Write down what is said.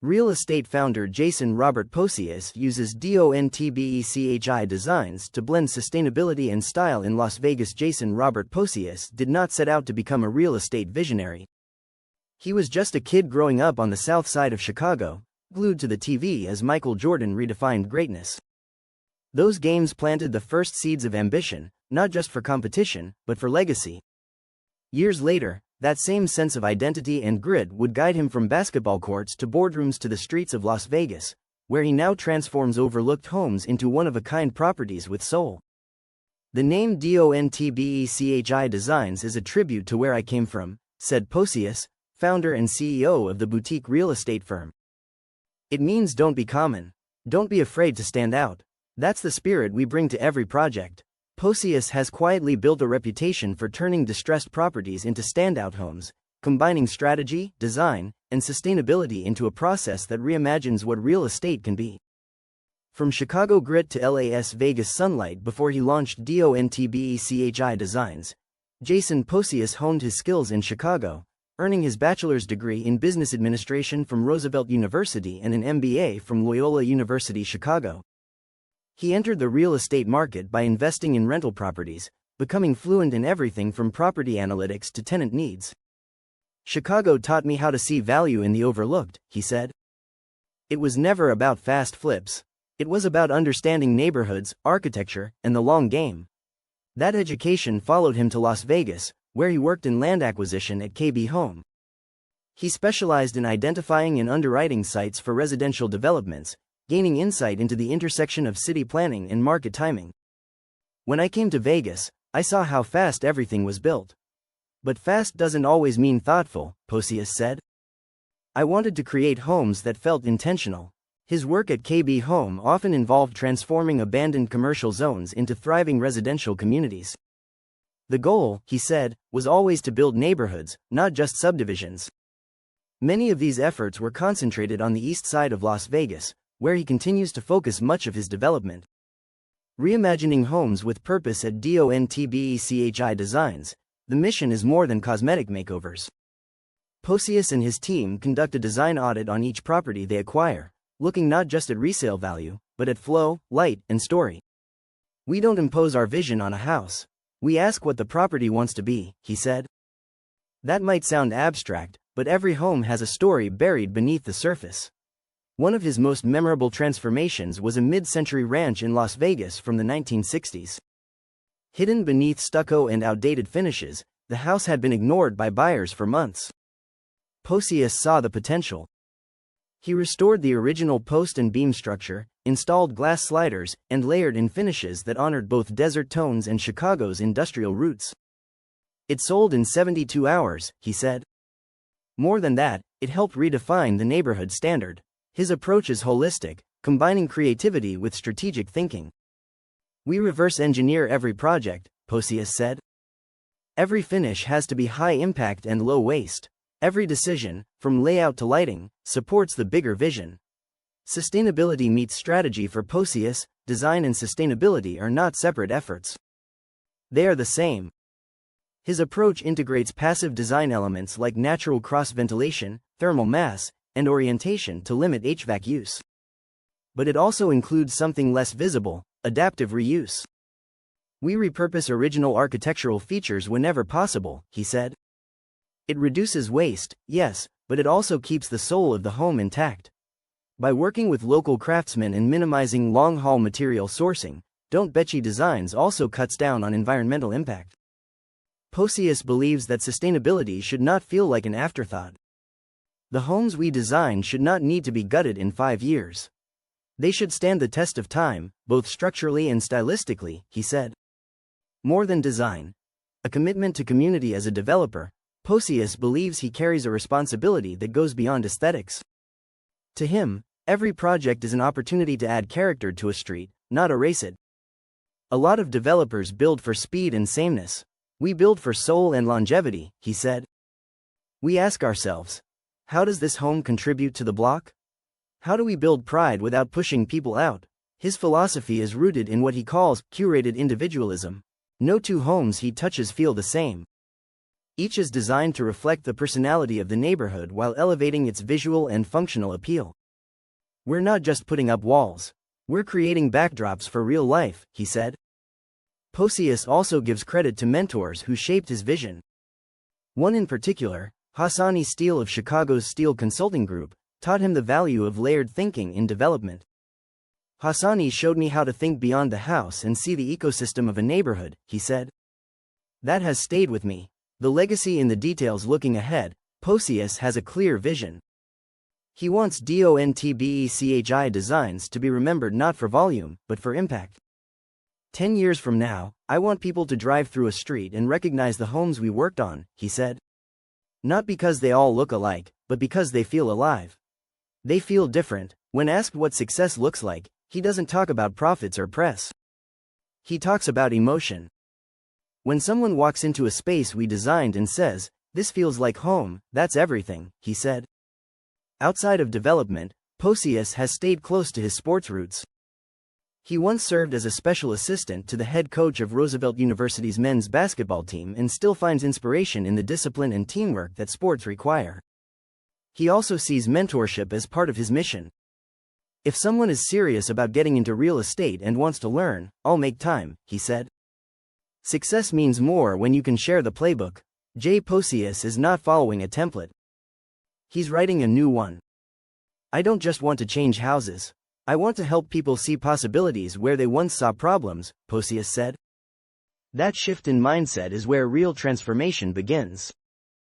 Real estate founder Jayson Robert Pocius uses DONTBECHI Designs to blend sustainability and style in Las Vegas. Jayson Robert Pocius did not set out to become a real estate visionary. He was just a kid growing up on the south side of Chicago, glued to the TV as Michael Jordan redefined greatness. Those games planted the first seeds of ambition, not just for competition, but for legacy. Years later, that same sense of identity and grit would guide him from basketball courts to boardrooms to the streets of Las Vegas, where he now transforms overlooked homes into one-of-a-kind properties with soul. The name DONTBECHI Designs is a tribute to where I came from, said Pocius, founder and CEO of the boutique real estate firm. It means don't be common. Don't be afraid to stand out. That's the spirit we bring to every project. Pocius has quietly built a reputation for turning distressed properties into standout homes, combining strategy, design, and sustainability into a process that reimagines what real estate can be. From Chicago grit to Las Vegas sunlight. Before he launched DONTBECHI Designs, Jayson Pocius honed his skills in Chicago, earning his bachelor's degree in business administration from Roosevelt University and an MBA from Loyola University Chicago. He entered the real estate market by investing in rental properties, becoming fluent in everything from property analytics to tenant needs. Chicago taught me how to see value in the overlooked, he said. It was never about fast flips. It was about understanding neighborhoods, architecture, and the long game. That education followed him to Las Vegas, where he worked in land acquisition at KB Home. He specialized in identifying and underwriting sites for residential developments, gaining insight into the intersection of city planning and market timing. When I came to Vegas, I saw how fast everything was built. But fast doesn't always mean thoughtful, Pocius said. I wanted to create homes that felt intentional. His work at KB Home often involved transforming abandoned commercial zones into thriving residential communities. The goal, he said, was always to build neighborhoods, not just subdivisions. Many of these efforts were concentrated on the east side of Las Vegas, where he continues to focus much of his development. Reimagining homes with purpose at DONTBECHI Designs, the mission is more than cosmetic makeovers. Pocius and his team conduct a design audit on each property they acquire, looking not just at resale value, but at flow, light, and story. We don't impose our vision on a house. We ask what the property wants to be, he said. That might sound abstract, but every home has a story buried beneath the surface. One of his most memorable transformations was a mid-century ranch in Las Vegas from the 1960s. Hidden beneath stucco and outdated finishes, the house had been ignored by buyers for months. Pocius saw the potential. He restored the original post and beam structure, installed glass sliders, and layered in finishes that honored both desert tones and Chicago's industrial roots. It sold in 72 hours, he said. More than that, it helped redefine the neighborhood standard. His approach is holistic, combining creativity with strategic thinking. We reverse engineer every project, Pocius said. Every finish has to be high impact and low waste. Every decision, from layout to lighting, supports the bigger vision. Sustainability meets strategy for Pocius. Design and sustainability are not separate efforts. They are the same. His approach integrates passive design elements like natural cross-ventilation, thermal mass, and orientation to limit HVAC use. But it also includes something less visible, adaptive reuse. We repurpose original architectural features whenever possible, he said. It reduces waste, yes, but it also keeps the soul of the home intact. By working with local craftsmen and minimizing long-haul material sourcing, DONTBECHI Designs also cuts down on environmental impact. Pocius believes that sustainability should not feel like an afterthought. The homes we design should not need to be gutted in 5 years. They should stand the test of time, both structurally and stylistically, he said. More than design. A commitment to community. As a developer, Pocius believes he carries a responsibility that goes beyond aesthetics. To him, every project is an opportunity to add character to a street, not erase it. A lot of developers build for speed and sameness. We build for soul and longevity, he said. We ask ourselves, how does this home contribute to the block? How do we build pride without pushing people out? His philosophy is rooted in what he calls curated individualism. No two homes he touches feel the same. Each is designed to reflect the personality of the neighborhood while elevating its visual and functional appeal. "We're not just putting up walls. We're creating backdrops for real life," he said. Pocius also gives credit to mentors who shaped his vision. One in particular, Hassani Steele of Chicago's Steele Consulting Group, taught him the value of layered thinking in development. "Hassani showed me how to think beyond the house and see the ecosystem of a neighborhood," he said. "That has stayed with me. The legacy in the details." Looking ahead, Pocius has a clear vision. He wants DONTBECHI Designs to be remembered not for volume, but for impact. 10 years from now, I want people to drive through a street and recognize the homes we worked on, he said. Not because they all look alike, but because they feel alive. They feel different. When asked what success looks like, he doesn't talk about profits or press. He talks about emotion. "When someone walks into a space we designed and says, 'This feels like home,' that's everything," he said. Outside of development, Pocius has stayed close to his sports roots. He once served as a special assistant to the head coach of Roosevelt University's men's basketball team and still finds inspiration in the discipline and teamwork that sports require. He also sees mentorship as part of his mission. "If someone is serious about getting into real estate and wants to learn, I'll make time," he said. Success means more when you can share the playbook. Jay Pocius is not following a template. He's writing a new one. "I don't just want to change houses. I want to help people see possibilities where they once saw problems," Pocius said. That shift in mindset is where real transformation begins.